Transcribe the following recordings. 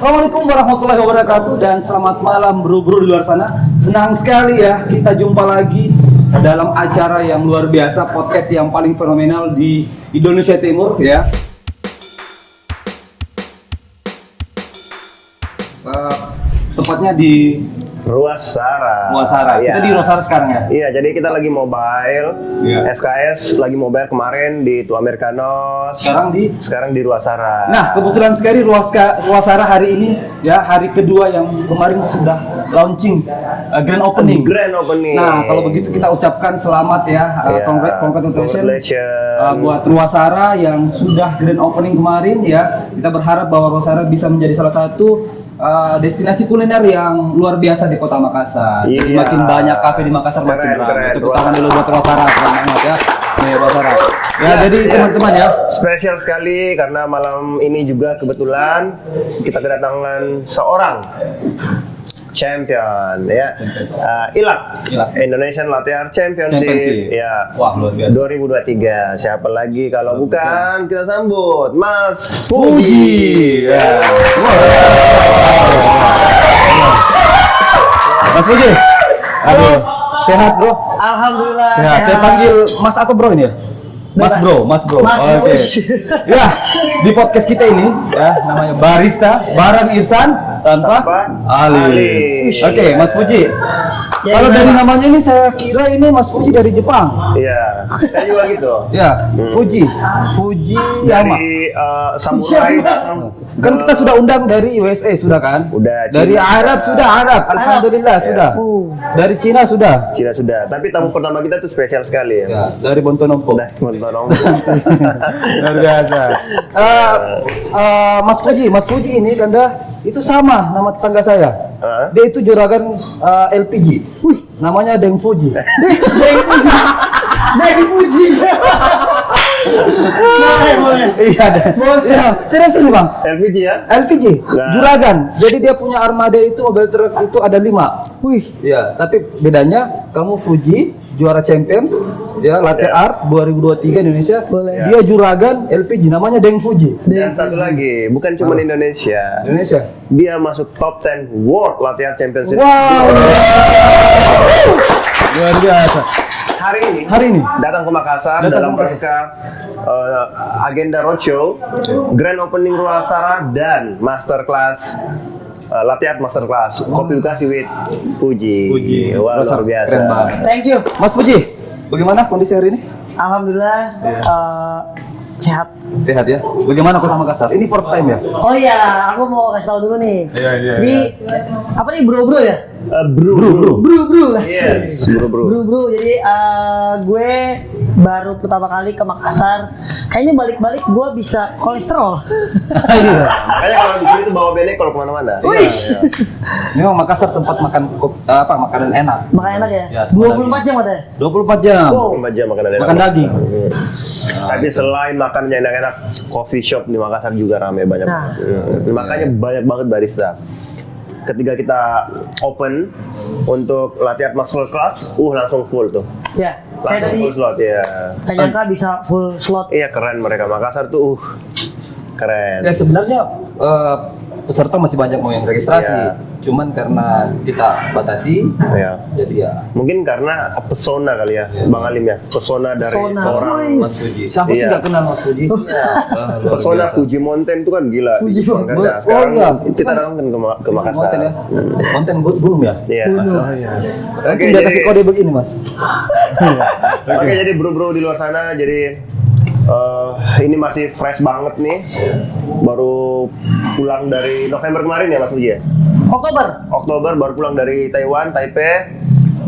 Assalamualaikum warahmatullahi wabarakatuh dan selamat malam bro-bro di luar sana. Senang sekali ya kita jumpa lagi dalam acara yang luar biasa, podcast yang paling fenomenal di Indonesia Timur ya. Tempatnya di Ruasara. Ya. Kita di Ruasara sekarang ya. Iya, jadi kita lagi mobile. Ya. SKS lagi mobile kemarin di Tua Americanos. Sekarang di Ruasara. Nah, kebetulan sekali Ruasara hari ini ya, hari kedua yang kemarin sudah launching grand opening. Nah, kalau begitu kita ucapkan selamat ya, congratulations buat Ruasara yang sudah grand opening kemarin ya. Kita berharap bahwa Ruasara bisa menjadi salah satu destinasi kuliner yang luar biasa di Kota Makassar. Jadi makin banyak kafe di Makassar makin ramai. Tepuk tangan dulu buat Ruasara, keren banget ya. Nih Ruasara. Ya, jadi teman-teman ya, spesial sekali karena malam ini juga kebetulan kita kedatangan seorang champion ya, ILAC, Indonesian Latte Art Championship ya. Wah, luar biasa. 2023. Siapa lagi kalau bukan kita sambut Mas Fuji. Ya. Mas Fuji. Aduh, sehat bro? Alhamdulillah. Sehat. Saya panggil Mas atau Bro ini ya? Mas Bro. Oke. Ya, di podcast kita ini ya namanya Barista Bareng Irsan tanpa Ali. Oke, Mas Fuji. Ya, kalau dari namanya ini saya kira ini Mas Fuji dari Jepang. Iya, saya juga gitu. Ya, Fuji Yama. Dari samurai. Kan kita sudah undang dari USA sudah kan? Udah. Dari Arab sudah Arab. Alhamdulillah sudah. Dari Cina sudah. Tapi tamu pertama kita tuh spesial sekali ya. Ya, dari Bontonompo. Luar biasa. Mas Fuji ini kan itu sama nama tetangga saya. Dia itu juragan LPG. Wih, namanya Deng Fuji. Deng Fuji. Iya deh. Serius nih bang. LPG ya? LPG, juragan. Jadi dia punya armada itu, mobil truk itu ada 5. Wih. Ya, tapi bedanya kamu Fuji juara Champions ya, Latte Art 2023 Indonesia. Boleh. Dia juragan LPG namanya Deng Fuji. Dan satu lagi, bukan cuma Indonesia. Dia masuk top 10 World Latte Art Championship. Wow. Luar biasa. Hari ini datang ke Makassar dalam rangka agenda roadshow, grand opening Ruasara dan masterclass Latte Art Masterclass, kopi edukasi with Fuji. Wah, luar biasa. Keren banget. Thank you. Mas Fuji, bagaimana kondisi hari ini? Alhamdulillah sehat. Sehat ya. Bagaimana Kota Makassar? Ini first time ya? Oh iya, aku mau kasih tahu dulu nih. Iya. Jadi apa nih bro ya? Bro. Yes. Bro. Jadi gue baru pertama kali ke Makassar. Kayaknya balik-balik gue bisa kolesterol. Iya. Makanya kalau di sini tuh bawa benek kalau kemana-mana. Wih. Memang Makassar tempat makanan enak. Makan enak ya? Ya, 24 jam ada ya? 24 jam. 24 jam makanan enak. Makan daging. Tapi selain makanannya enak-enak, coffee shop di Makassar juga ramai banyak. Makanya banyak banget barista. Ketika kita open untuk Latte Art Masterclass, langsung full tuh. Ya, Langsung saya tadi full slot ya. gak nyangka bisa full slot. Iya, keren mereka Makassar tuh. Keren. Ya sebenarnya peserta masih banyak mau yang registrasi. Iya. Cuman karena kita batasi, jadi ya. Mungkin karena pesona kali ya, Bang Alim ya. Pesona dari seorang Mas Fuji. Siapa sih nggak kenal Mas Fuji? Pesona Fuji Mountain itu kan gila. Fuji Mountain. Sekarang kita datang ke Makassar. Mountain ya. Mountain belum ya? Iya. Oke, dia kasih kode begini Mas. Oke, jadi bro-bro di luar sana, jadi ini masih fresh banget nih. Baru pulang dari November kemarin ya Mas Fuji ya? Oktober baru pulang dari Taiwan, Taipei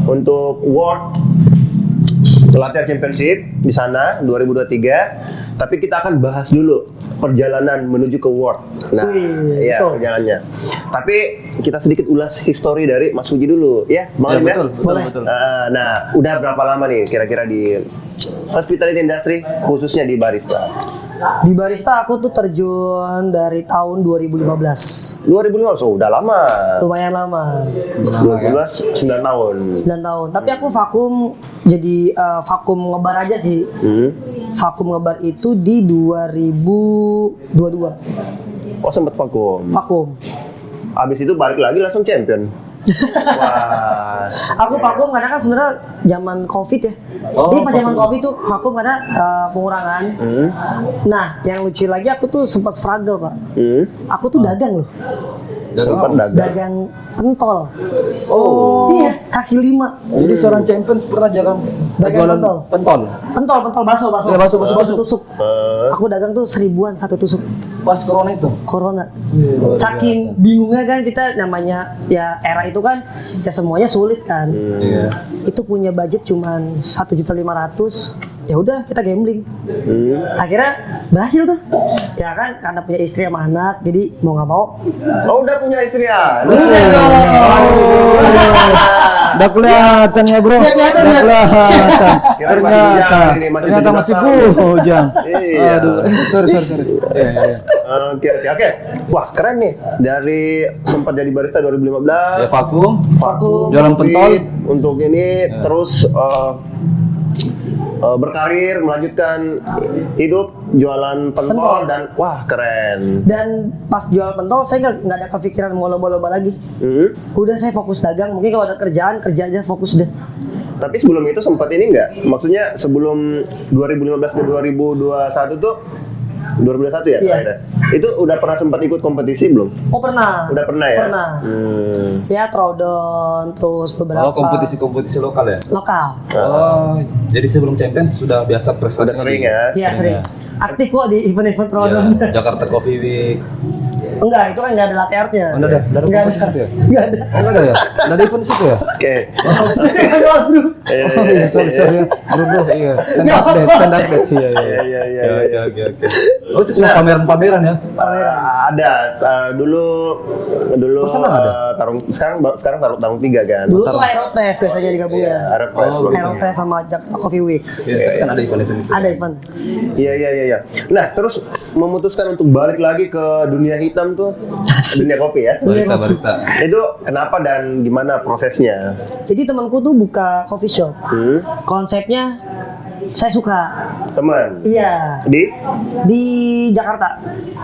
untuk World Latte Art Championship di sana 2023. Tapi kita akan bahas dulu perjalanan menuju ke World. Nah, perjalanannya. Tapi kita sedikit ulas history dari Mas Fuji dulu, ya, Bang Alim ya? Betul. Nah, udah berapa lama nih kira-kira di hospitality industry, khususnya di barista? Di barista aku tuh terjun dari tahun 2015. 2015, udah lama. Lumayan lama. 2015, 9 tahun. 9 tahun. Tapi aku vakum, jadi vakum ngebar aja sih. Vakum ngebar itu di 2022. Oh sempat vakum. Vakum. Abis itu balik lagi langsung champion. Wah. Aku vakum karena kan sebenarnya zaman Covid ya. Oh, Jadi pas zaman vakum. Covid tuh vakum karena pengurangan. Nah, yang lucu lagi aku tuh sempat struggle, Pak. Aku tuh dagang loh. Sempat dagang. Dagang pentol. Oh. Iya, kaki 5. Jadi seorang champions pernah dagang Dagang jualan pentol. pentol. Baso. Iya, baso. tusuk. Aku dagang tuh 1.000-an satu tusuk. Pas corona itu. Corona. Luar Saking bingungnya kan kita namanya ya era itu kan ya semuanya sulit kan. Iya. Itu punya budget cuman 1.500.000. Ya udah kita gambling. Akhirnya berhasil tuh. Ya kan karena punya istri sama anak jadi mau nggak mau. Oh udah punya istri ya? Udah kelihatan ya bro. Udah kelihatan. Ternyata masih bujang. Iya. Aduh, sorry. Iya. Oke. Wah keren nih. Dari sempat jadi barista 2015. Ya vakum. Jualan Covid, pentol. untuk ini terus berkarir melanjutkan hidup jualan pentol dan wah keren. Dan pas jual pentol saya nggak ada kepikiran mau lomba-lomba lagi. Udah saya fokus dagang. Mungkin kalau ada kerja aja fokus deh. Tapi sebelum itu sempat ini nggak? Maksudnya sebelum 2015 ke 2021 tuh 2021 ya? Iya. Terakhir. Itu udah pernah sempat ikut kompetisi belum? Oh pernah. Udah pernah ya? Pernah. Ya Trodon terus beberapa. Oh, kompetisi lokal ya? Lokal. Oh, jadi sebelum champions sudah biasa prestasi. Udah sering ya? Iya sering. Aktif kok di event-event Trodon. Ya, Jakarta Coffee Week. Enggak, itu kan nggak ada latte artnya. Oh, nggak ada kompetisi itu ya? Nggak ada. Oh, nggak ada ya? Nggak ada event di situ ya? Oke. Oh iya, sorry ya. Bro, iya. Send update. Iya. Oke. Oh, itu cuma pameran-pameran ya? Ada dulu Persana ada? tarung sekarang tarung 3 kan. Dulu tuh Aeropress biasanya digabungnya. Aeropress. Aeropress sama Jakarta Coffee Week. Iya, kan ada event-event itu. Ada event. Iya. Nah, terus memutuskan untuk balik lagi ke dunia hitam tuh, dunia kopi ya. Barista. Itu kenapa dan gimana prosesnya? Jadi temanku tuh buka coffee shop. Konsepnya saya suka. Teman. Iya. Di Jakarta.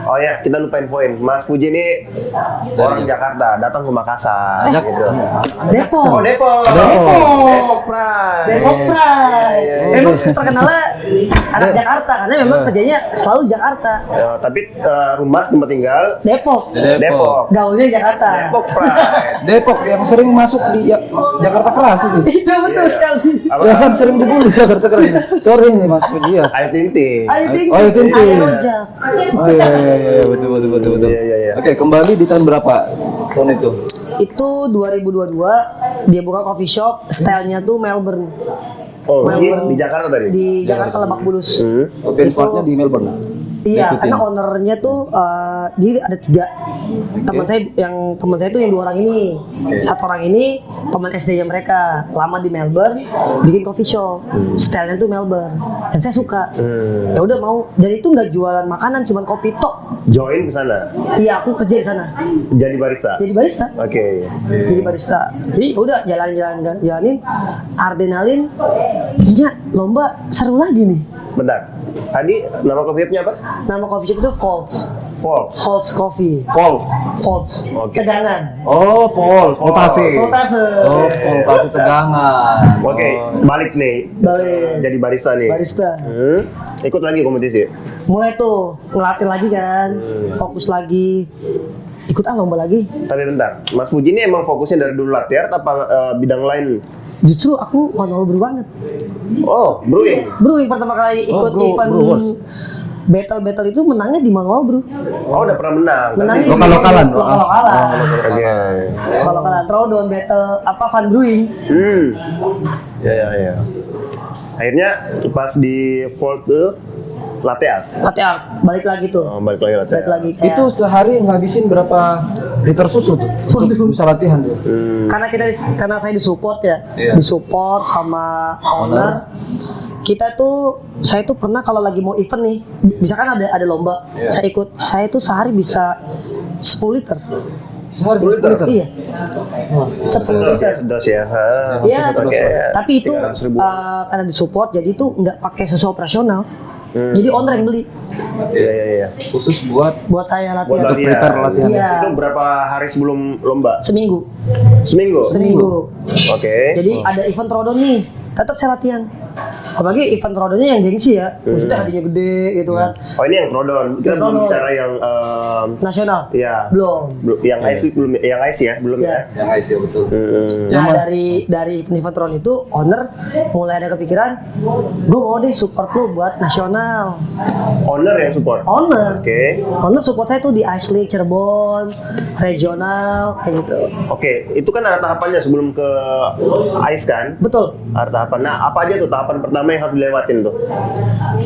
Oh ya, kita lupa infoin. Mas Puji ini orang Jakarta, datang ke Makassar. Gitu. Depok. Oh, Depok. Depok. Pride. Depok Pride. Iya. Memang terkenalnya anak Jakarta karena memang kerjanya selalu Jakarta. Ya, tapi rumah tempat tinggal Depok. Depok. Gaulnya Jakarta. Depok Pride. Depok yang sering masuk di Jakarta Keras ini. Itu betul sekali. Apa? Ya kan sering dibully Jakarta Keras ini. Sorry nih Mas Puji ya. Ayo Tinting. Ayo tinggi. Oh, itu tinggi. Ayo rojak. Oh iya, betul. Iya. Oke, kembali di tahun berapa? Tahun itu? Itu 2022 dia buka coffee shop, stylenya tuh Melbourne. Oh, Melbourne. di Jakarta tadi? Di Jakarta Lebak Bulus. Oh, benchmarknya di Melbourne. Iya, Ikutin. karena ownernya tuh jadi ada 3 teman saya. Yang teman saya tuh yang 2 orang ini. Satu orang ini teman SD-nya mereka, lama di Melbourne, bikin coffee shop. Stylenya tuh Melbourne. Dan saya suka. Ya udah mau. Dan itu nggak jualan makanan, cuman kopi tok. Join ke sana. Iya, aku kerja di sana. Jadi barista. Jadi barista. Oke. Jadi barista. Jadi ya udah jalanin adrenalin. Kayaknya lomba seru lagi nih. Bentar. Tadi nama coffee shop-nya apa? Nama coffee shop itu Folds. Folds Coffee. Folds. Oke. Tegangan. Oh, voltase. Voltase. Oh, voltase tegangan. Oke, balik nih. Balik. Jadi barista nih. Barista. Ikut lagi kompetisi. Mulai tuh ngelatih lagi kan. Fokus lagi. Ikut lomba lagi. Tapi bentar, Mas Puji ini emang fokusnya dari dulu latte art apa bidang lain? Justru aku manual brew banget. Oh, brewing. Brewing pertama kali ikut event brewers. battle itu menangnya di manual brew. Oh, udah pernah menang. Menangnya di Lokal-lokalan. Lokal-lokalan. Oke. Lokal-lokalan. Trodon battle fun brewing. Ya. Akhirnya pas di Volt tuh latte art. Latte art. Balik lagi tuh. Oh, balik lagi latte Balik art. lagi kayak Itu sehari ngabisin berapa liter susu tuh untuk bisa latihan tuh? karena saya disupport ya. Iya. Disupport sama owner. Saya tuh pernah kalau lagi mau event nih, misalkan ada lomba, Iya. saya tuh sehari bisa 10 liter. Sehari 10 liter? Iya. Wah, 10 liter. Dos ya. Iya, Oke. tapi itu 300.000. karena disupport jadi itu nggak pakai susu operasional. Jadi owner yang beli. Iya. Khusus buat Saya Buat latihan. untuk prepare latihan. Iya. Itu berapa hari sebelum lomba? Seminggu. Seminggu. Oke. Jadi ada event Trodon nih, tetap saya latihan. Apalagi event Trodonnya yang gengsi ya, maksudnya hadiahnya gede gitu kan. Oh ini yang Trodon. Kita belum Trodon. bicara yang Nasional. Iya. Belum. Yang ice belum, yang ice ya, belum Iya. ya. yang ice ya betul. Nah dari event Tron itu owner mulai ada kepikiran, gue mau deh support lu buat nasional. Owner yang support. Owner. Oke. Owner support saya tuh di Ice League Cirebon, regional kayak gitu. Oke, itu kan ada tahapannya sebelum ke ice kan? Betul. Ada tahapan. Nah, apa aja tuh tahapan pertama yang harus dilewatin tuh?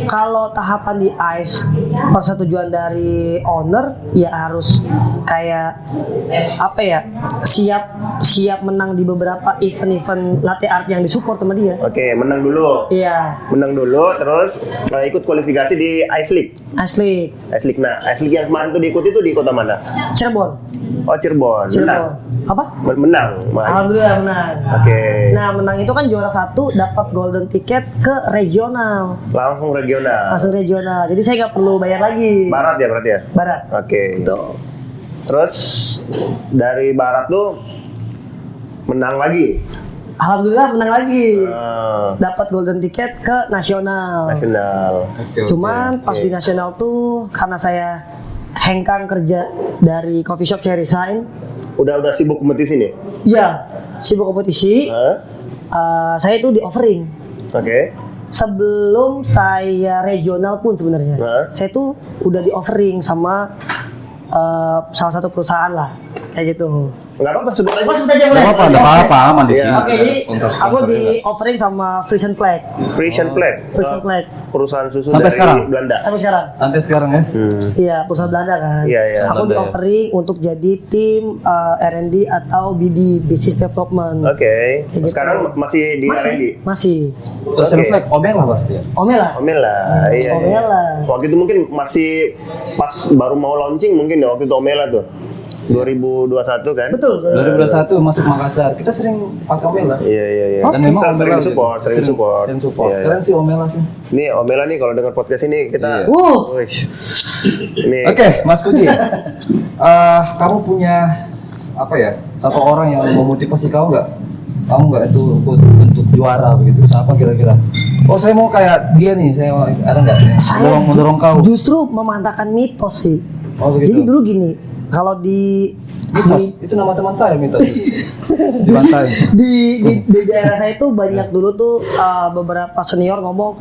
Kalau tahapan di Ice persetujuan dari owner ya harus kayak apa ya, siap menang di beberapa event-event latte art yang disupport sama dia. Oke, menang dulu. Iya, Menang dulu, terus ikut kualifikasi di Ice League. Ice League Ice League. Nah, Ice League yang kemarin tuh diikuti tuh di kota mana? Cirebon. Oh, Cirebon. Menang. Apa? Menang. Alhamdulillah menang. Oke. Nah menang itu kan juara 1 dapat golden ticket ke regional. Langsung regional. Langsung regional. Jadi saya nggak perlu bayar lagi. Barat ya berarti ya? Barat. Oke. Gitu. Terus dari Barat tuh menang lagi. Alhamdulillah menang lagi. Ah, Dapat golden ticket ke nasional. nasional. Cuman pas di nasional tuh karena saya hengkang kerja dari coffee shop, saya resign. Udah sibuk kompetisi nih? Iya, sibuk kompetisi. Hah? Saya itu di offering. Oke. Sebelum saya regional pun sebenarnya, Hah? saya tuh udah di offering sama salah satu perusahaan lah, kayak gitu. Enggak apa-apa, sebut aja. Apa sebut aja boleh? Nggak apa-apa, nggak apa-apa, aman di Iya. sini. Oke, jadi Sponsor-sponsor aku di juga. offering sama Frisian Flag. Frisian Flag. Frisian Flag. Perusahaan susu Sampai dari sekarang? Belanda. Sampai sekarang. Sampai sekarang ya. Iya, perusahaan Belanda kan. Iya, iya. Aku di Belanda ya. offering untuk jadi tim R&D atau BD, Business Development. Oke. Kayak gitu. Sekarang masih di R&D? Masih. Fashion Oke. flag, Omel lah pasti ya. Omel lah. Omel lah, iya. Omel iya. lah. Waktu itu mungkin masih pas baru mau launching mungkin ya waktu itu Omela tuh. 2021 kan? Betul. 2021 masuk Makassar, kita sering pakai Omel lah. Iya. Oh, Dan memang Kita Omel sering lah support, sering support. Sering support. Iya, iya. Keren sih Omel lah sih. Nih Omela nih kalau dengar podcast ini kita Iya. Wish. Ini Oke, Mas Puji. Kamu punya apa ya? Satu orang yang memotivasi kamu nggak? Kamu nggak itu untuk juara begitu? Siapa kira-kira? Oh, saya mau kayak dia nih. Saya mau, ada nggak? Mendorong kau. Justru memantahkan mitos sih. Oh, begitu. Jadi dulu gini, kalau di Mitos, itu nama teman saya Mitos. Dibantai. di daerah saya itu banyak dulu tuh beberapa senior ngomong,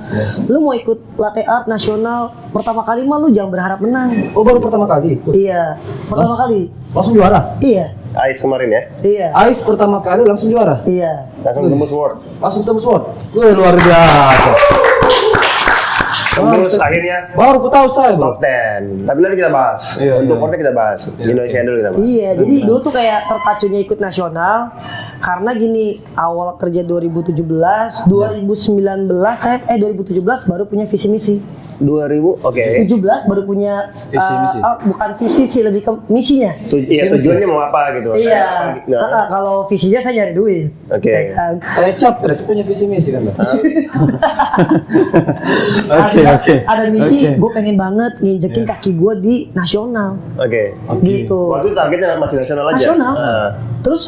lu mau ikut latte art nasional pertama kali mah lu jangan berharap menang. Oh, baru pertama kali ikut. Iya, pertama kali. Langsung juara. Iya, Ais kemarin ya. iya, Ice pertama kali langsung juara. iya. Langsung tembus World. Langsung tembus world. Wih, luar biasa. Terus akhirnya Baru ku tahu saya, Bro. top 10. Tapi nanti kita bahas. Iya, Untuk iya. World kita bahas. Indonesia dulu kita bahas. Iya, jadi dulu tuh kayak terpacunya ikut nasional karena gini, awal kerja 2017, 2019 saya 2017 baru punya visi misi. 2000, oke. 17 baru punya Visi misi. bukan visi sih, lebih ke misinya. Iya, tujuannya mau apa gitu. Iya. Nah, Kalau visinya saya nyari duit. Oke. Ya kan? Kayak capres punya visi misi kan, Bro? Ada misi, Oke. gue pengen banget nginjekin kaki gue di nasional. Oke. Gitu. Waktu itu targetnya masih nasional aja. Nasional. Nah. Terus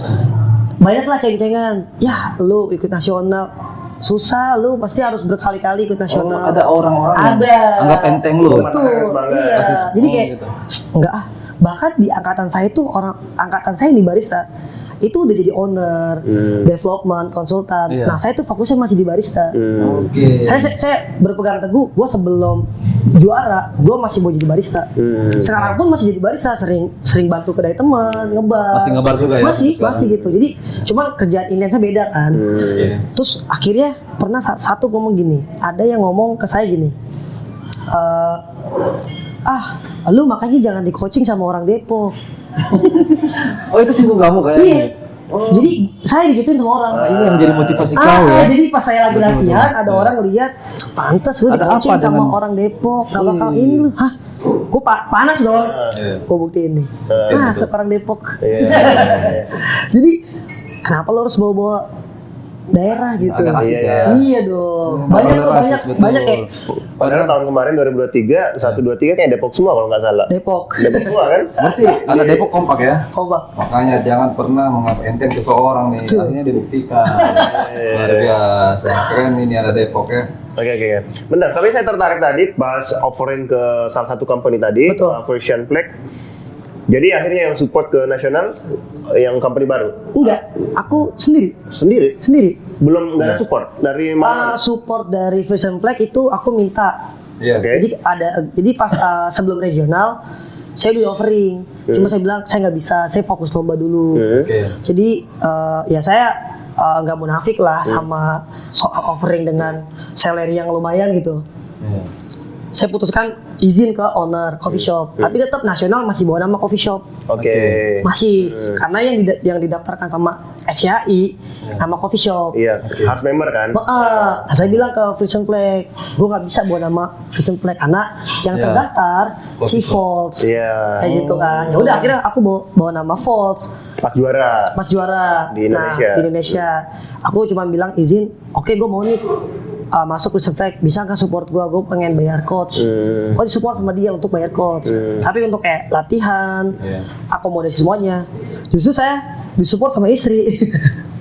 banyaklah ceng-cengan. Ya, lu ikut nasional susah, lu pasti harus berkali-kali ikut nasional. Oh, ada orang-orang yang Ada. anggap enteng lu. Betul. Banget. Iya. Kasih Jadi oh, kayak gitu. enggak ah. Bahkan di angkatan saya tuh angkatan saya di barista itu udah jadi owner, development, konsultan. Iya. Nah, saya tuh fokusnya masih di barista. Oke. Saya berpegang teguh, gue sebelum juara, gue masih mau jadi barista. Sekarang pun masih jadi barista, sering bantu kedai teman, ngebar. Masih ngebar juga ya? Masih, Sekarang. masih gitu. Jadi cuman kerjaan intensnya beda kan. Iya. Terus akhirnya pernah satu ngomong gini, ada yang ngomong ke saya gini, lu makanya jangan di coaching sama orang Depok. Oh, itu singgung kamu kayaknya. Iya. Jadi saya digituin sama orang. Nah, ini yang jadi motivasi kau ya. Jadi pas saya lagi latihan, ada orang lihat, pantas lu di Ada coaching apa sama dengan- orang Depok, gak bakal ini lu. Hah? Gue panas dong. Gue buktiin nih. Seorang Depok. Iya. Jadi kenapa lo harus bawa-bawa daerah gitu. Agak rasis ya. Iya dong. Banyak tuh, rasis, betul. banyak kayak Padahal tahun kemarin 2023, 123 kayak Depok semua kalau nggak salah. Depok. Depok semua kan? Berarti anak Depok kompak ya. Kompak. Makanya jangan pernah menganggap enteng seseorang nih. Akhirnya dibuktikan. Luar biasa. Keren ini ada Depok ya. Oke. Benar, tapi saya tertarik tadi pas offering ke salah satu company tadi, Betul. Version Flag. Jadi akhirnya yang support ke nasional yang company baru Enggak, aku sendiri. sendiri belum nggak ada support dari mana? Support dari Vision Flag itu aku minta. Iya. Oke. Jadi pas sebelum regional saya di offering. Cuma saya bilang saya nggak bisa, saya fokus lomba dulu. Oke. Jadi ya saya nggak munafik lah sama soal offering dengan salary yang lumayan gitu. Iya. Saya putuskan izin ke owner coffee shop, tapi tetap nasional masih bawa nama coffee shop. Oke. Masih karena yang didaftarkan sama SCAI nama coffee shop. Iya, harus member kan? Saya bilang ke Vision Flag, gue nggak bisa bawa nama Vision Flag karena yang Iya. terdaftar si Volts, Iya. kayak gitu kan. Ya udah akhirnya aku bawa nama Volts Pas juara. pas juara. Di Nah, Indonesia. di Indonesia, aku cuma bilang izin, oke gue mau nih masuk Vision Flag, bisa nggak support gue pengen bayar coach. Oh disupport sama dia untuk bayar coach. Tapi untuk kayak latihan, akomodasi semuanya, justru saya disupport sama istri.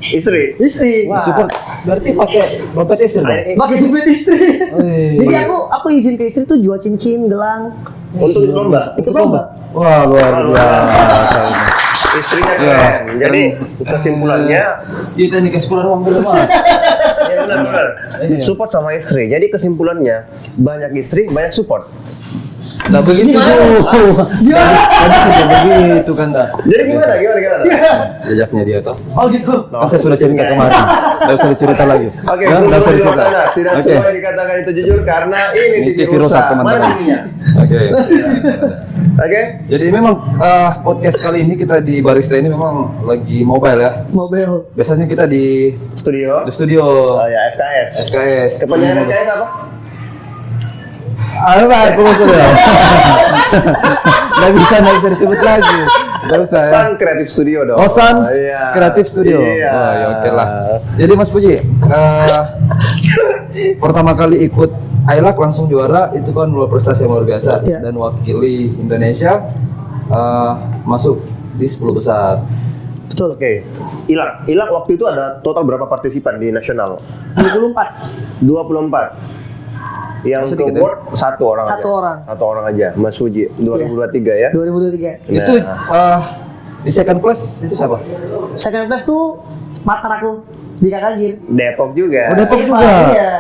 Istri. Istri. Support berarti pakai dompet istri dong. Pakai dompet istri. Wih. Jadi aku izin ke istri tuh jual cincin, gelang, Untuk ikut lomba. ikut lomba. Wah, luar biasa ini. Istrinya keren. Jadi kesimpulannya, Kita nih kesimpulan uang dulu, Mas. ya benar. Support sama istri. Jadi kesimpulannya banyak istri, banyak support. Nah begitu. Tadi sudah begitu kan dah. Jadi gimana? Jejaknya dia toh. Oh gitu. Kan saya sudah cerita kemarin. Tidak usah cerita lagi. Oke, Ya, belum nggak usah di luar cerita. sana. Tidak Oke. semua yang dikatakan itu jujur karena ini Ini TV TV rusak teman-teman. Mana TV-nya? Oke. Oke. Jadi memang podcast kali ini kita di Barista ini memang lagi mobile ya. Mobil. Biasanya kita di Studio. studio Oh ya, SKS. SKS. Kepanjangan SKS apa? Apa aku sudah. Nggak bisa disebut lagi. Nggak usah ya. Sun Creative Studio dong. Oh, Sans Iya. Creative Studio. Iya. Oh, ya oke lah. Jadi Mas Puji, pertama kali ikut ILAC langsung juara, itu kan luar prestasi yang luar biasa Iya. dan wakili Indonesia masuk di 10 besar. Betul. Oke. Ilak waktu itu ada total berapa partisipan di nasional? 24. 24. Yang Sedikit ke ya? award satu orang Satu aja. orang. Satu orang aja. Mas Fuji 2023 ya. 2023. Nah. Itu di second place itu siapa? Second place tuh partner aku di Kakagir. Depok juga. Oh, Depok juga. Iya.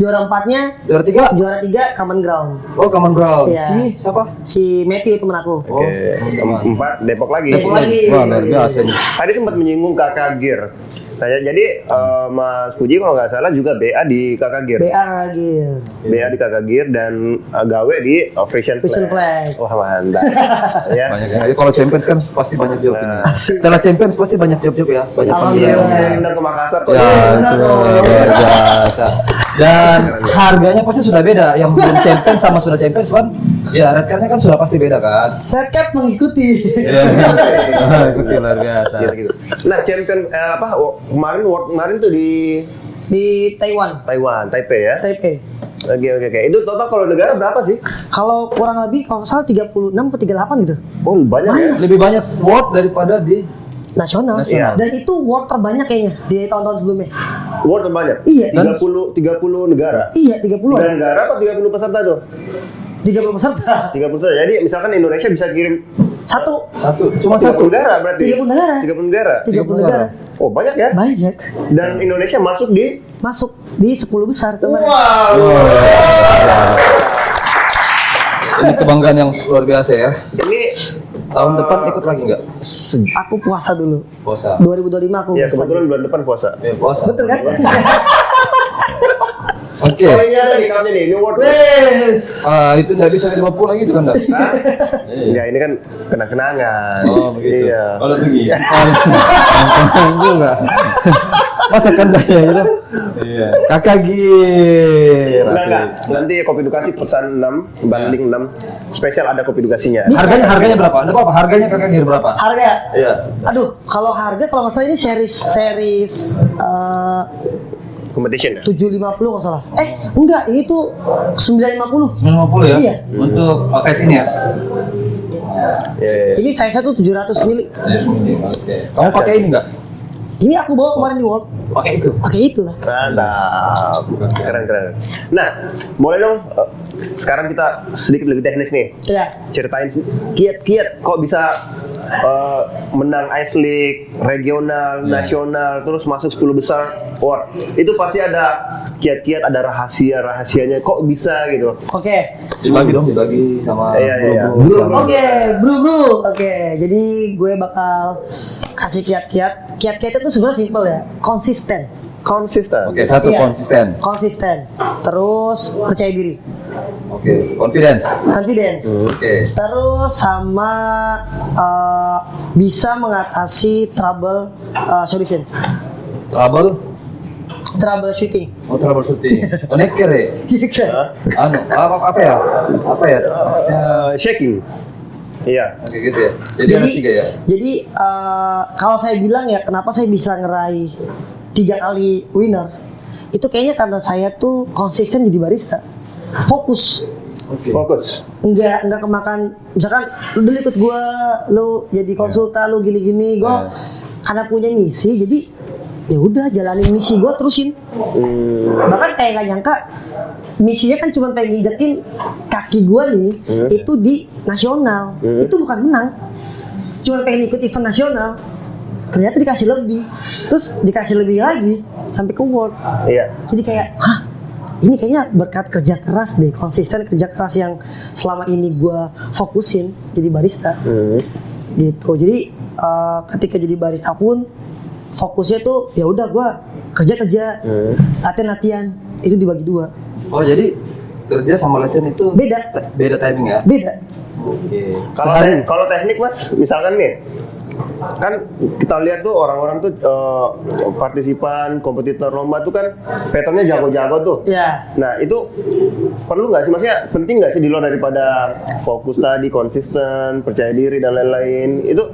Juara 4-nya, Juara 3? juara 3 Common Ground. Oh, Common Ground. Iya. Si siapa? Si Matthew temen aku. Oh, Oke. Keempat Depok lagi. Depok lagi. Wah, luar biasa nih. Tadi sempat menyinggung Kakak Gear. Nah, jadi Mas Puji kalau nggak salah juga BA di Kakak Gear. BA Kakagir. BA di Kakak Gear dan gawe di Vision Vision Flag. Wah mantap. Ya. Banyak ya. Kalau Champions kan pasti banyak job ini. Setelah Champions pasti banyak job-job ya, banyak panggilan. Alhamdulillah. Pindah ke Makassar kok. Ya, itu luar biasa. Dan harganya pasti sudah beda. Yang belum Champions sama sudah Champions kan, ya red card-nya kan sudah pasti beda kan. Red Cap mengikuti. Iya. Ikuti luar biasa. Gitu. Nah, champion kemarin tuh di Di Taiwan, Taiwan, Taipei ya. Taipei. Oke. Itu total kalau negara berapa sih? Kalau kurang lebih kalau nggak salah 36 atau 38 gitu. Oh, banyak ya. Lebih banyak award daripada di Nasional. Nasional. Dan itu award terbanyak kayaknya di tahun-tahun sebelumnya. World terbanyak. Iya. 30 negara. Iya, 30 Tiga negara apa 30 peserta tuh? 30 peserta. 30 peserta. Jadi misalkan Indonesia bisa kirim Satu. cuma 30 satu. negara berarti. 30 negara. 30 negara. 30 negara. Oh, banyak ya. Banyak. Dan Indonesia masuk di Masuk di 10 besar kemarin. wow. Ini kebanggaan yang luar biasa ya. Ini Tahun depan ikut lagi nggak? Aku puasa dulu. Puasa. 2025 aku ya puasa. kebetulan bulan depan puasa. Ya, puasa. Betul kan? Oke. Oh, ini ada di cupnya nih, ini world. Yes. Itu nggak bisa dibawa pulang gitu kan, Dak? Enggak, ini kan kenang-kenangan. Oh, begitu. Iya. Kalau begitu. Juga. masakan daya itu. Iya. Kakak Gir. Enggak. Nanti kopi edukasi pesan 6, banding 6. Spesial ada kopi edukasinya. Harganya berapa? Ada apa? Harganya Kakak Gir berapa? Harga? Iya. Aduh, kalau harga kalau nggak salah ini series Competition ya? 750 nggak salah. Enggak, ini tuh 950. 950 ya? Iya. Untuk size ini ya? Iya. Ini size tuh 700 mili. Oke. Kamu pakai ini nggak? Ini aku bawa kemarin di World. Pakai itu? Pakai itu lah. Mantap. Keren. Nah, boleh dong sekarang kita sedikit lebih teknis nih. Iya. Ceritain kiat-kiat kok bisa menang Ice League, regional, nasional, terus masuk 10 besar. Wah, itu pasti ada kiat-kiat, ada rahasianya. Kok bisa gitu? Oke. Dibagi sama Iya. bro. Oke, jadi gue bakal kasih kiat-kiat. Kiat-kiat itu sebenarnya simpel ya, konsisten. Konsisten. Oke, satu Iya. konsisten. Terus percaya diri. Oke, confidence. Oke. Terus sama bisa mengatasi solution. Troubleshooting. Troubleshooting. Neker ya? Apa ya? Maksudnya Shaking. Iya. oke gitu ya. Jadi ada 3 ya. Jadi kalau saya bilang ya, kenapa saya bisa ngeraih 3 kali winner? Itu kayaknya karena saya tuh konsisten jadi barista, fokus. Fokus. Enggak kemakan. Misalkan lu dulu ikut gua, lu jadi konsultan, lu gini-gini, gua karena punya misi, jadi ya udah jalanin misi gua terusin. Bahkan kayak nggak nyangka misinya kan cuma pengen nginjekin kaki gua nih itu di nasional. Itu bukan menang, cuma pengen ikut event nasional. Ternyata dikasih lebih, terus dikasih lebih lagi sampai ke world. Iya. Jadi kayak, ini kayaknya berkat kerja keras deh, konsisten kerja keras yang selama ini gue fokusin jadi barista. Gitu. Jadi ketika jadi barista pun fokusnya tuh ya udah gue kerja, latihan itu dibagi 2. Oh, jadi kerja sama latihan itu beda timing ya? Beda. Oke. Kalau teknik Mas, misalkan nih, kan kita lihat tuh orang-orang tuh partisipan, kompetitor lomba tuh kan patternnya jago-jago tuh. Ya. Nah itu perlu nggak sih, maksudnya penting nggak sih di luar daripada fokus tadi, konsisten, percaya diri dan lain-lain, itu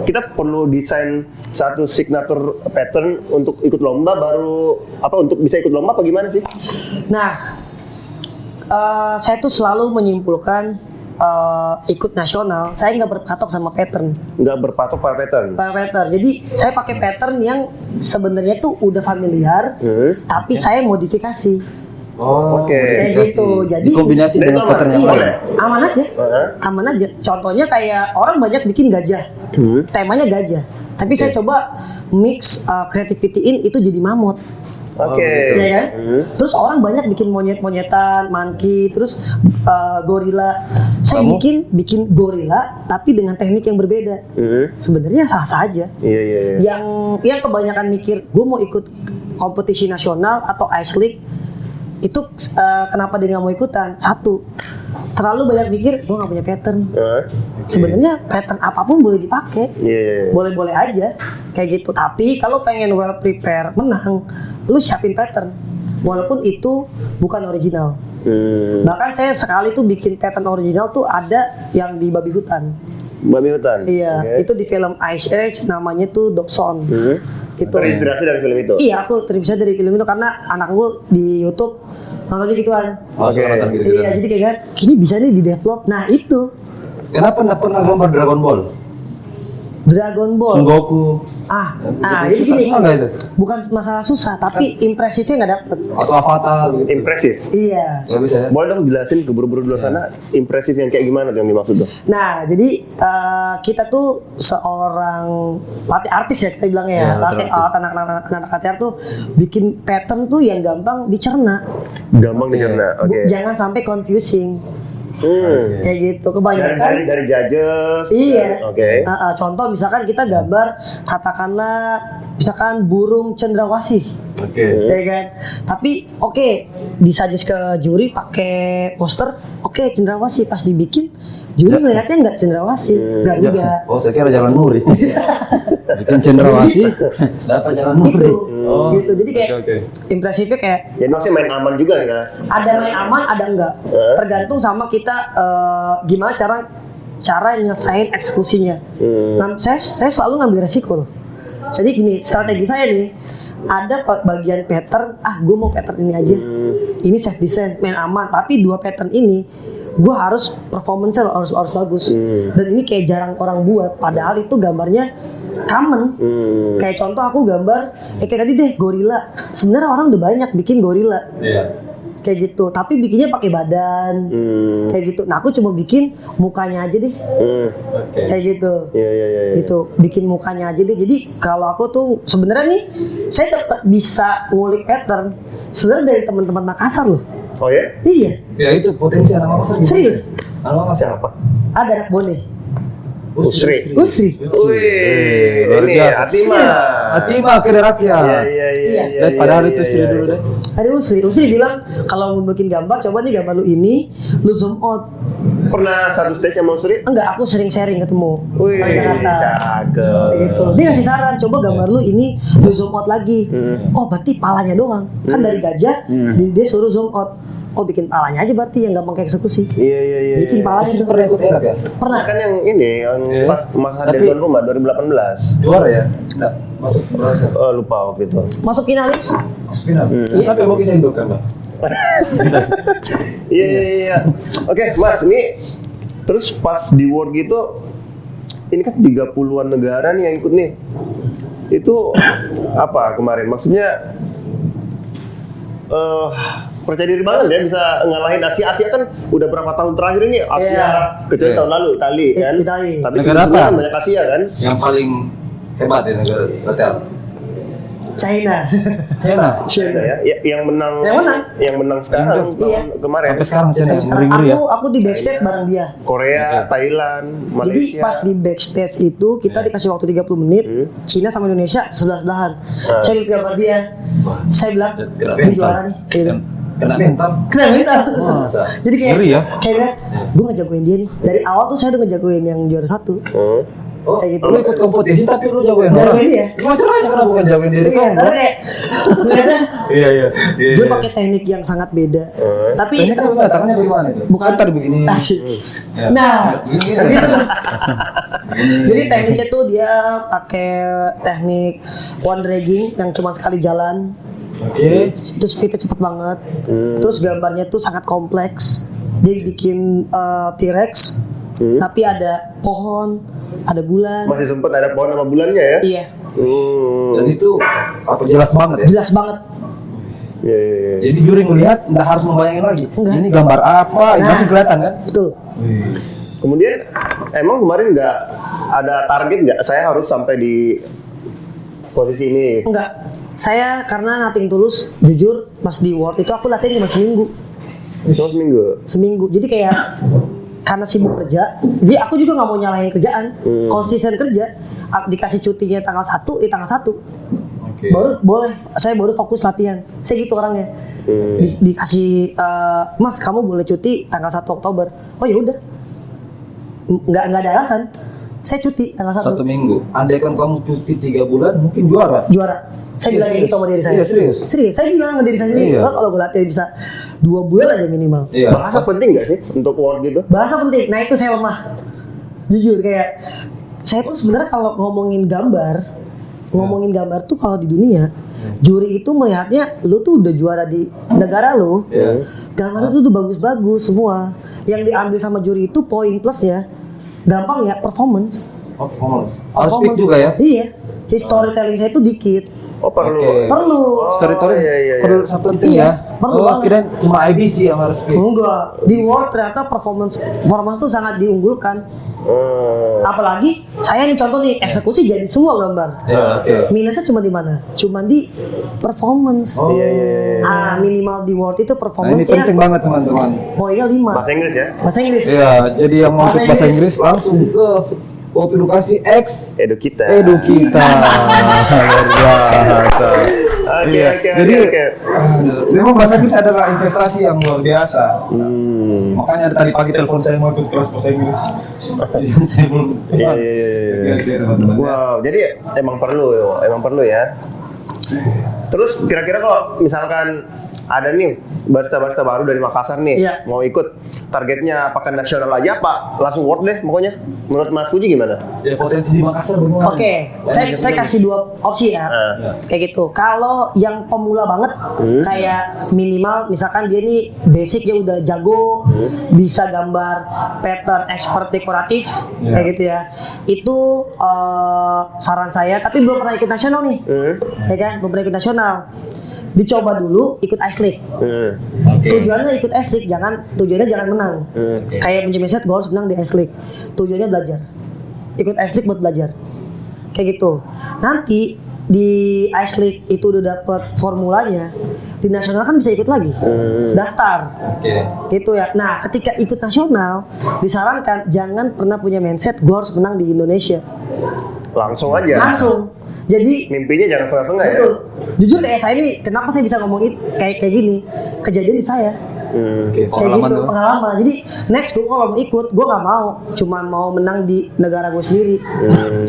kita perlu desain satu signature pattern untuk ikut lomba untuk bisa ikut lomba apa gimana sih? Nah, saya tuh selalu menyimpulkan ikut nasional, saya nggak berpatok sama pattern. Nggak berpatok pada pattern. Jadi saya pakai pattern yang sebenarnya tuh udah familiar, tapi saya modifikasi. Oh, Oke. Kayak gitu. Jadi kombinasi dengan pattern yang lain. aman aja. Contohnya kayak orang banyak bikin gajah, temanya gajah. Tapi saya coba mix creativity-in itu jadi mamut. Oke. Ya kan? Terus orang banyak bikin monyet-monyetan, monkey, terus gorila. Saya bikin gorila tapi dengan teknik yang berbeda. Sebenarnya sah-sah aja. Iya. Yang kebanyakan mikir, gue mau ikut kompetisi nasional atau Ice League, itu kenapa dia nggak mau ikutan? Satu, terlalu banyak mikir, gue nggak punya pattern. Sebenarnya pattern apapun boleh dipakai, boleh-boleh aja kayak gitu. Tapi kalau pengen well prepare menang, lu siapin pattern, walaupun itu bukan original. Bahkan saya sekali tuh bikin pattern original tuh ada yang di babi hutan. Babi hutan. Iya, itu di film Ice Age, namanya tuh Dobson. Itu terinspirasi dari film itu. Iya, aku terinspirasi dari film itu karena anak gue di YouTube nontonnya gituan. Iya, jadi kayak gini bisa nih di develop. Nah itu. Kenapa nggak pernah gambar Dragon Ball? Son Goku. Jadi gini, bukan masalah susah, tapi impresifnya nggak dapet. Atau Avatar gitu. Impresif. Iya. Nggak bisa ya? Boleh dong jelasin ke buru-buru di luar sana, impresif yang kayak gimana tuh yang dimaksud tuh? Nah, jadi kita tuh seorang latih artis ya kita bilangnya ya, latih anak-anak latih tuh bikin pattern tuh yang gampang dicerna. Gampang dicerna. Oke. Jangan sampai confusing. Kayak gitu kebanyakan dari judges. Iya. Oke. Contoh misalkan kita gambar katakanlah misalkan burung cendrawasih. Ya kan. Tapi disuggest ke juri pakai poster. Cendrawasih, pas dibikin juri melihatnya nggak cendrawasih, Garuda. Oh, saya kira Jalan Muri. Bikin cendrawasih, dapat jalan murid. Gitu. Gitu. Jadi kayak impresifnya kayak Jadi maksudnya main aman juga ya? ada main aman, ada enggak. Tergantung sama kita gimana cara nyelesain eksekusinya. Nah, saya selalu ngambil resiko loh. Jadi gini, strategi saya nih, ada bagian pattern, gue mau pattern ini aja. Ini safe design, main aman. Tapi 2 pattern ini, gue harus performance-nya harus bagus. Dan ini kayak jarang orang buat. Padahal itu gambarnya common. Kayak contoh aku gambar, kayak tadi deh gorila. Sebenarnya orang udah banyak bikin gorila. Kayak gitu, tapi bikinnya pakai badan, kayak gitu. Nah aku cuma bikin mukanya aja deh, kayak gitu. Gitu, bikin mukanya aja deh. Jadi kalau aku tuh sebenarnya nih, saya tetap bisa ngulik pattern. Sebenarnya dari teman-teman Makassar loh. Oh ya? Iya. Ya itu potensi anak Makassar. Serius? Anak Makassar apa? Ada anak Bone. Usri. Wih, luar biasa. Atima kira rakyat. Iya. Padahal itu Usri dulu deh. Ada Usri bilang kalau mau bikin gambar, coba nih gambar lu ini, lu zoom out. Pernah satu stage sama Usri? Enggak, aku sering sharing ketemu. Wih, Kayak cakep. gitu. Dia ngasih saran, coba gambar lu ini lu zoom out lagi. Oh, berarti palanya doang. Kan dari gajah, dia suruh zoom out. Oh, bikin palanya aja berarti yang gampang kayak eksekusi. Iya. Bikin palanya tuh. Pernah ikut enak ya? Pernah. Kan yang ini, yang pas masa Tapi- dari tuan rumah 2018. Juara ya? Enggak, masuk berapa? Lupa waktu itu. Masuk finalis. Masuk final. Sampai mau kisah Indo kan, Bang? Iya. Oke, Mas, ini terus pas di World gitu, ini kan 30-an negara nih yang ikut nih. Itu apa kemarin? Maksudnya percaya diri banget ya bisa ngalahin Asia. Asia kan udah berapa tahun terakhir ini Asia, Iya. kecuali tahun lalu Itali kan. Itali. Tapi Negara sebelumnya apa? kan banyak Asia kan. Yang paling hebat ya negara berarti apa? China. China. China ya. Yang menang. Yang menang sekarang Iya. tahun kemarin. Sampai sekarang China yang Sekarang ngeri-ngeri ya. aku di backstage bareng dia. Korea, Thailand, Malaysia. Jadi pas di backstage itu kita dikasih waktu 30 menit. Cina sama Indonesia sebelah-sebelahan. Saya lihat gambar dia. Saya bilang, ini juara nih. Gitu. Kena mental. Kena mental. Masa? Jadi kayak Ngeri ya? kayak gue ngejagoin dia nih. Dari awal tuh saya udah ngejagoin yang juara 1. Oh, Kayak gitu. lu ikut kompetisi tapi lu jagoin Jagoin orang. dia. Gimana caranya kenapa bukan jagoin diri Iya, kamu? karena kayak nggak ada. Iya. Dia pakai teknik yang sangat beda. Tapi Ini kan gimana? Tangannya bagaimana itu? bukan Kan tadi begini. Asik. Ya. Nah, Gini. gitu. Jadi tekniknya tuh dia pakai teknik one dragging yang cuma sekali jalan. Oke. Itu speednya cepet banget. Terus gambarnya tuh sangat kompleks. Dia bikin T-Rex, tapi ada pohon, ada bulan. Masih sempet ada pohon sama bulannya ya? Iya, Dan itu apa jelas banget ya? jelas banget. Iya. Jadi juri melihat nggak harus membayangin lagi. Enggak. Ini gambar apa? Ini langsung kelihatan kan? Betul. Kemudian emang kemarin nggak ada target nggak? Saya harus sampai di posisi ini. Enggak. Saya karena nothing tulus, jujur pas di World itu aku latihan cuma seminggu. Cuma seminggu. Jadi kayak karena sibuk kerja, jadi aku juga nggak mau nyalahin kerjaan, konsisten kerja. Dikasih cutinya tanggal 1, tanggal 1. Oke. Baru boleh, saya baru fokus latihan. Saya gitu orangnya. Dikasih, Mas kamu boleh cuti tanggal 1 Oktober. Oh ya udah, nggak ada alasan. Saya cuti tanggal 1. 1 minggu. Andai kan kamu cuti 3 bulan, mungkin juara. Juara. Saya bilang Serius? gitu sama diri saya. Iya, serius? Serius. Saya bilang sama diri saya sendiri. Iya. "Oh, kalau gue latihan bisa 2 bulan aja minimal. Iya. Bahasa penting nggak sih untuk World gitu? Bahasa penting. Nah itu saya lemah. Jujur kayak saya tuh sebenarnya kalau ngomongin gambar tuh kalau di dunia juri itu melihatnya lu tuh udah juara di negara lu. Iya. Gambar itu tuh bagus-bagus semua. Yang diambil sama juri itu poin plusnya gampang ya performance. Oh, performance. Harus speak juga ya? Iya. Storytelling saya itu dikit. Oh perlu. Oke. Perlu. Storytelling iya. perlu penting Iya, ya. perlu Oh, banget. kirain cuma IBC yang harus speak. Enggak. Di World ternyata performance tuh sangat diunggulkan. Apalagi saya nih contoh nih eksekusi jadi semua gambar. Iya, oke. Minusnya cuma di mana? Cuma di performance. Oh. Minimal di World itu Nah, ini performance penting banget teman-teman. poinnya 5. Bahasa Inggris ya? Bahasa Inggris. Iya, jadi yang mau Bahasa masuk bahasa Inggris. Inggris langsung ke Edukasi X Edu kita. Edu kita. Luar biasa. Jadi memang bahasa Inggris adalah investasi yang luar biasa. Makanya tadi pagi telepon saya mau ikut kelas bahasa Inggris. Saya belum. Iya. Wow, jadi emang perlu ya. Terus kira-kira kalau misalkan ada nih barista-barista baru dari Makassar nih, mau ikut, targetnya apakah nasional aja apa langsung world deh pokoknya? Menurut Mas Fuji gimana? Ya potensi di Makassar bagaimana? Oke, saya kasih 2 opsi ya. Kayak gitu. Kalau yang pemula banget, kayak minimal misalkan dia nih basic dia udah jago, bisa gambar pattern expert dekoratif, kayak gitu ya. Itu saran saya, tapi belum pernah ikut nasional nih, ya kan? Belum pernah ikut nasional. Dicoba dulu ikut Ice League. Tujuannya ikut Ice League, tujuannya jangan menang. Kayak punya mindset gue harus menang di Ice League. Tujuannya belajar. Ikut Ice League buat belajar. Kayak gitu. Nanti di Ice League itu udah dapet formulanya, di nasional kan bisa ikut lagi. Daftar. Gitu ya. Nah, ketika ikut nasional, disarankan jangan pernah punya mindset gue harus menang di Indonesia. Langsung aja. Langsung. Jadi mimpinya jangan setengah-setengah ya. Jujur kayak saya ini, kenapa saya bisa ngomongin kayak gini? Kejadian di saya. Kayak gitu, pengalaman. Jadi next gue kalau mau ikut, gue nggak mau cuma mau menang di negara gue sendiri.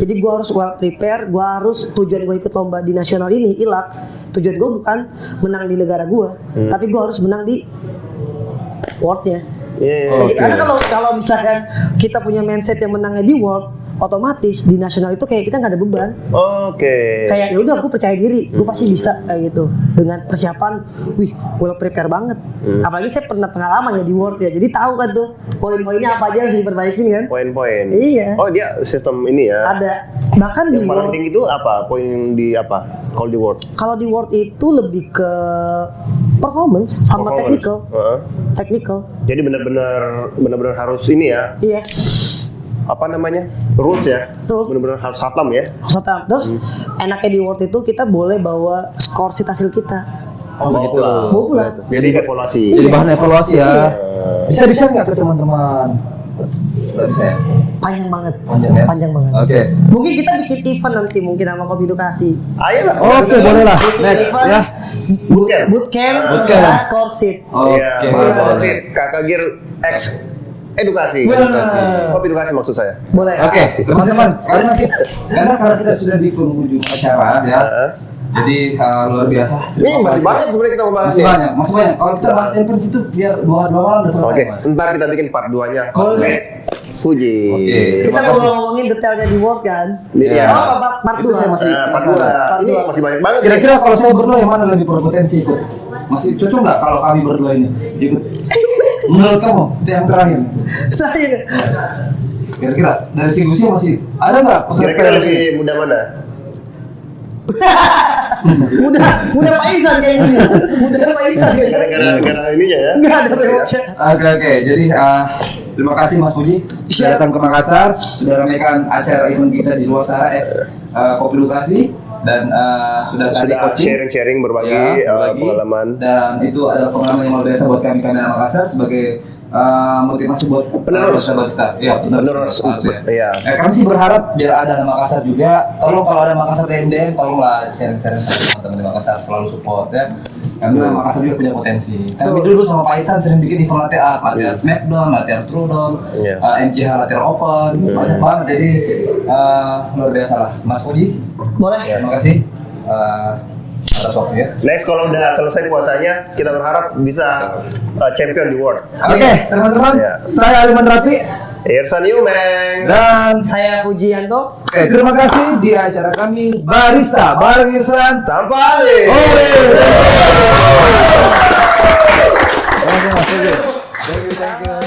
Jadi gue harus well prepare, gue harus tujuan gue ikut lomba di nasional ini ILAK. Tujuan gue bukan menang di negara gue, tapi gue harus menang di worldnya. Karena kalau misalkan kita punya mindset yang menangnya di world, otomatis di nasional itu kayak kita nggak ada beban. Kayak ya udah aku percaya diri, gue pasti bisa kayak gitu dengan persiapan. Wih, gue prepare banget. Apalagi saya pernah pengalaman ya di World ya, jadi tahu kan tuh poin-poinnya apa aja yang harus diperbaikin kan. Poin-poin. Iya. Oh dia sistem ini ya. Ada. Bahkan yang di paling World tinggi itu apa? Poin di apa? Kalau di World? Kalau di World itu lebih ke performance sama technical. Technical. Jadi benar-benar harus ini ya. Iya. Apa namanya? Rules ya. Benar-benar harus khatam ya. Terus enaknya di World itu kita boleh bawa skor sheet hasil kita. Begitu. Bawa. Jadi evaluasi. Jadi bahan evaluasi ya. Bisa di-share nggak ke teman-teman? Nggak bisa ya? Panjang banget. Panjang banget. Mungkin kita bikin event nanti mungkin sama Kopi Edukasi. Ayo lah. Oke, boleh lah. Next ya. Bootcamp. Skor sheet. Oke. Kakak Gear X Edukasi. Kopi Edukasi maksud saya. Boleh. Oke, teman-teman. Karena kita sudah di penghujung acara ya. Jadi luar biasa. Ini masih banyak sebenarnya kita mau bahas. Masih banyak. Kalau kita bahas Champions itu biar dua malam udah selesai. Oke, ntar kita bikin part 2-nya. Fuji. Kita mau ngomongin detailnya di World kan? Iya. Part 2. Itu saya masih Ini masih banyak banget. Kira-kira kalau saya berdua yang mana lebih berpotensi ikut? Masih cocok nggak kalau kami berdua ini ikut? Menurut kamu itu yang terakhir? Kira-kira dari segi usia masih ada nggak peserta? Kira-kira lebih muda mana? Muda Pak Isan kayaknya. Muda Pak Isan kayaknya. Gara-gara ininya ya. Enggak ada promotion. Oke. Jadi terima kasih Mas Fuji sudah datang ke Makassar, sudah ramaikan acara event kita di Luasara X Kopi Edukasi dan sudah tadi coaching, sharing berbagi pengalaman. Dan itu adalah pengalaman yang luar biasa buat kami Makassar sebagai motivasi buat penerus. Iya, penerus. Iya. Kami sih berharap biar ada Makassar juga. Tolong kalau ada Makassar DM, tolonglah sharing-sharing sama teman-teman di Makassar, selalu support ya. Karena Makassar juga punya potensi. Kami dulu sama Pak Isan sering bikin event latihan Smackdown, latihan Throwdown, MCH latihan Open, banyak banget. Jadi luar biasa lah. Mas Fuji, boleh. Terima kasih atas waktunya. Next kalau udah selesai puasanya, kita berharap bisa champion di World. Oke, teman-teman, saya Aliman Rafi, Irsan Yumeng, dan saya Fujianto. Oke, terima kasih di acara kami Barista bareng Irsan tanpa Ali. Thank you.